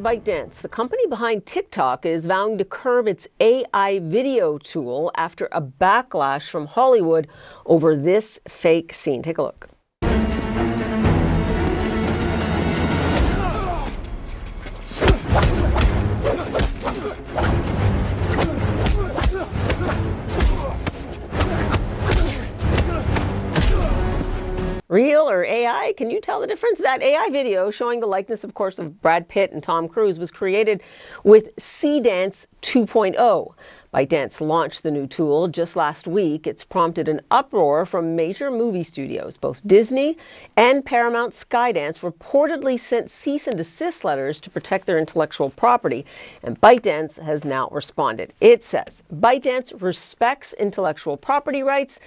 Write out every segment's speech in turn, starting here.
ByteDance. The company behind TikTok is vowing to curb its AI video tool after a backlash from Hollywood over this fake scene. Take a look. Real or AI? Can you tell the difference? That AI video showing the likeness, of course, of Brad Pitt and Tom Cruise was created with CDance 2.0. ByteDance launched the new tool just last week. It's prompted an uproar from major movie studios. Both Disney and Paramount Skydance reportedly sent cease and desist letters to protect their intellectual property, and ByteDance has now responded. It says, ByteDance respects intellectual property rights,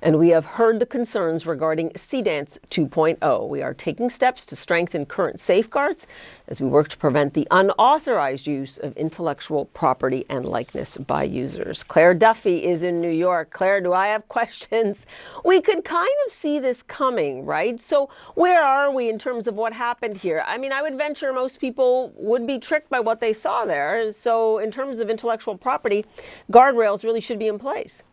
and we have heard the concerns regarding CDance 2.0. We are taking steps to strengthen current safeguards as we work to prevent the unauthorized use of intellectual property and likeness by users. Claire Duffy is in New York. Claire, do I have questions? We could kind of see this coming, right? So where are we in terms of what happened here? I mean, I would venture most people would be tricked by what they saw there. So in terms of intellectual property, guardrails really should be in place.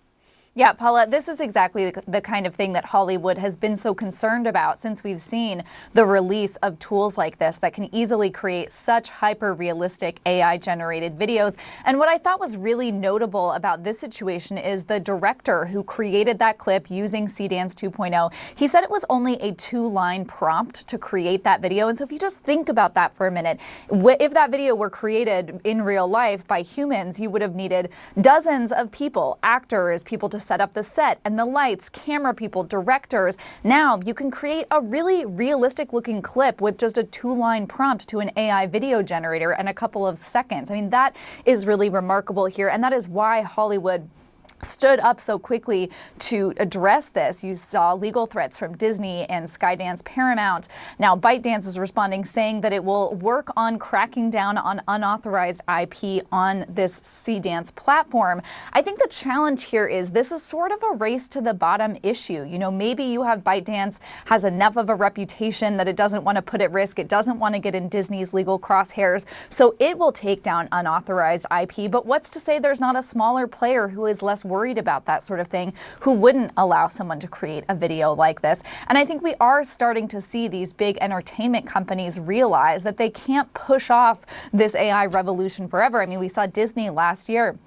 Yeah, Paula, this is exactly the kind of thing that Hollywood has been so concerned about since we've seen the release of tools like this that can easily create such hyper-realistic AI-generated videos. And what I thought was really notable about this situation is the director who created that clip using CDance 2.0. He said it was only a 2-line prompt to create that video. And so if you just think about that for a minute, if that video were created in real life by humans, you would have needed dozens of people, actors, people to set up the set and the lights, camera people, directors. Now you can create a really realistic looking clip with just a 2-line prompt to an AI video generator in a couple of seconds. I mean, that is really remarkable here, and that is why Hollywood stood up so quickly to address this. You saw legal threats from Disney and Skydance, Paramount. Now ByteDance is responding, saying that it will work on cracking down on unauthorized IP on this CDance platform. I think the challenge here is this is sort of a race to the bottom issue. You know, maybe you have ByteDance has enough of a reputation that it doesn't want to put at risk. It doesn't want to get in Disney's legal crosshairs, so it will take down unauthorized IP. But what's to say there's not a smaller player who is less worried about that sort of thing, who wouldn't allow someone to create a video like this? And I think we are starting to see these big entertainment companies realize that they can't push off this AI revolution forever. I mean, we saw Disney last year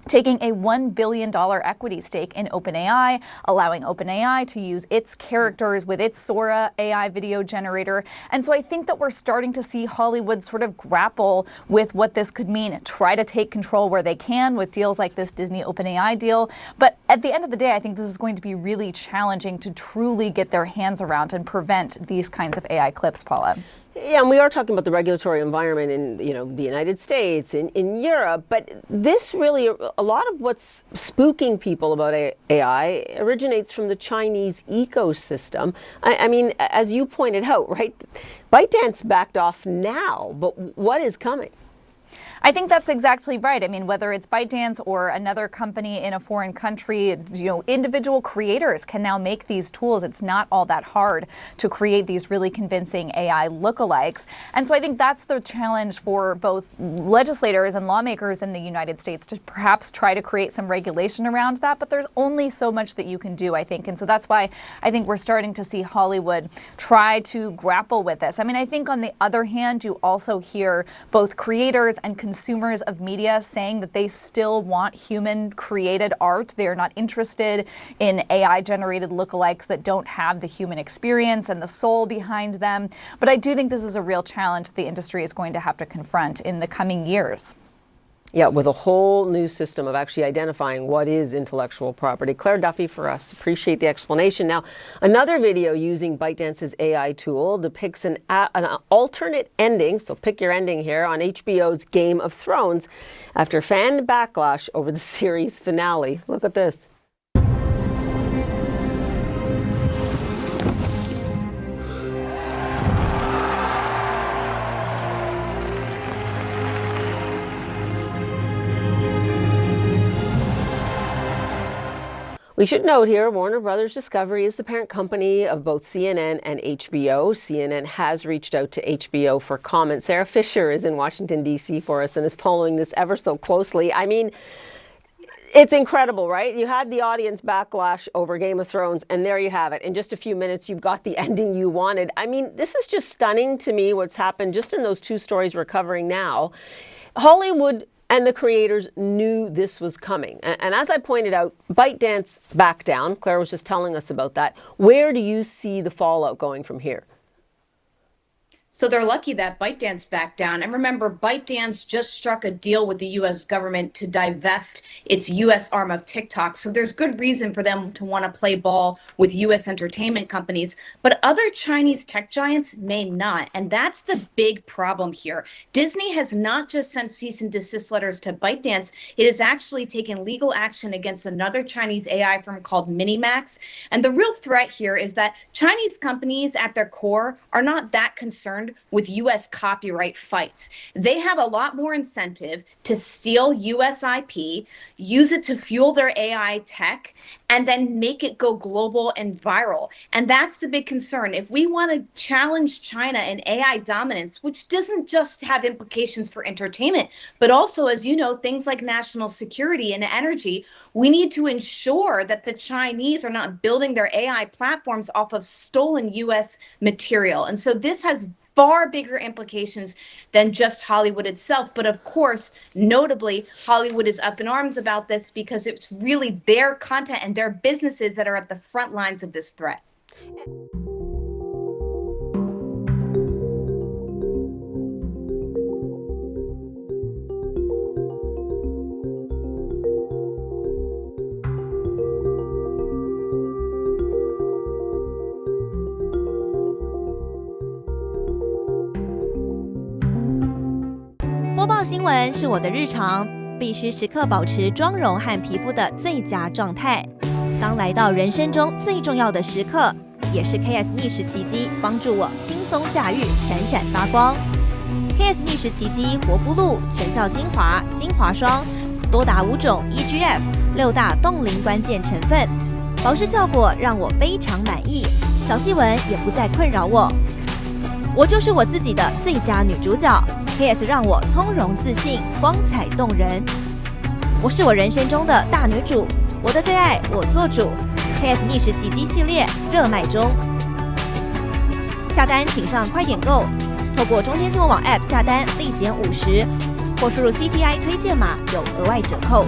taking a $1 billion equity stake in OpenAI, allowing OpenAI to use its characters with its Sora AI video generator. And so I think that we're starting to see Hollywood sort of grapple with what this could mean, try to take control where they can with deals like this Disney OpenAI deal. But at the end of the day, I think this is going to be really challenging to truly get their hands around and prevent these kinds of AI clips, Paula. Yeah, and we are talking about the regulatory environment in, you know, the United States, in Europe, but this really, a lot of what's spooking people about AI originates from the Chinese ecosystem. I mean, as you pointed out, right, ByteDance backed off now, but what is coming? I think that's exactly right. I mean, whether it's ByteDance or another company in a foreign country, you know, individual creators can now make these tools. It's not all that hard to create these really convincing AI lookalikes. And so I think that's the challenge for both legislators and lawmakers in the United States, to perhaps try to create some regulation around that. But there's only so much that you can do, I think. And so that's why I think we're starting to see Hollywood try to grapple with this. I mean, I think on the other hand, you also hear both creators and consumers of media saying that they still want human-created art. They are not interested in AI-generated lookalikes that don't have the human experience and the soul behind them. But I do think this is a real challenge that the industry is going to have to confront in the coming years. Yeah, with a whole new system of actually identifying what is intellectual property. Claire Duffy for us. Appreciate the explanation. Now, another video using ByteDance's AI tool depicts an alternate ending, so pick your ending here, on HBO's Game of Thrones after fan backlash over the series finale. Look at this. We should note here, Warner Brothers Discovery is the parent company of both CNN and HBO. CNN has reached out to HBO for comment. Sarah Fisher is in Washington, D.C. for us and is following this ever so closely. I mean, it's incredible, right? You had the audience backlash over Game of Thrones, and there you have it. In just a few minutes, you've got the ending you wanted. I mean, this is just stunning to me what's happened just in those two stories we're covering now. Hollywood and the creators knew this was coming. And as I pointed out, ByteDance backed down. Claire was just telling us about that. Where do you see the fallout going from here? So they're lucky that ByteDance backed down. And remember, ByteDance just struck a deal with the U.S. government to divest its U.S. arm of TikTok. So there's good reason for them to want to play ball with U.S. entertainment companies. But other Chinese tech giants may not. And that's the big problem here. Disney has not just sent cease and desist letters to ByteDance. It has actually taken legal action against another Chinese AI firm called Minimax. And the real threat here is that Chinese companies at their core are not that concerned with U.S. copyright fights. They have a lot more incentive to steal U.S. IP, use it to fuel their AI tech, and then make it go global and viral. And that's the big concern. If we want to challenge China in AI dominance, which doesn't just have implications for entertainment, but also, as you know, things like national security and energy, we need to ensure that the Chinese are not building their AI platforms off of stolen U.S. material. And so this has far bigger implications than just Hollywood itself. But of course, notably, Hollywood is up in arms about this because it's really their content and their businesses that are at the front lines of this threat. 播报新闻是我的日常，必须时刻保持妆容和皮肤的最佳状态。当来到人生中最重要的时刻，也是 KS 逆时奇迹帮助我轻松驾驭，闪闪发光。KS 逆时奇迹活肤露全效精华、精华霜，多达5种 EGF 6大冻龄关键成分，保湿效果让我非常满意，小细纹也不再困扰我。我就是我自己的最佳女主角。KS 让我从容自信，光彩动人。我是我人生中的大女主，我的最爱我做主。KS 逆时奇迹系列热卖中，下单请上快点购，透过中天新闻网 App 下单立减50%，或输入 CTI 推荐码有额外折扣。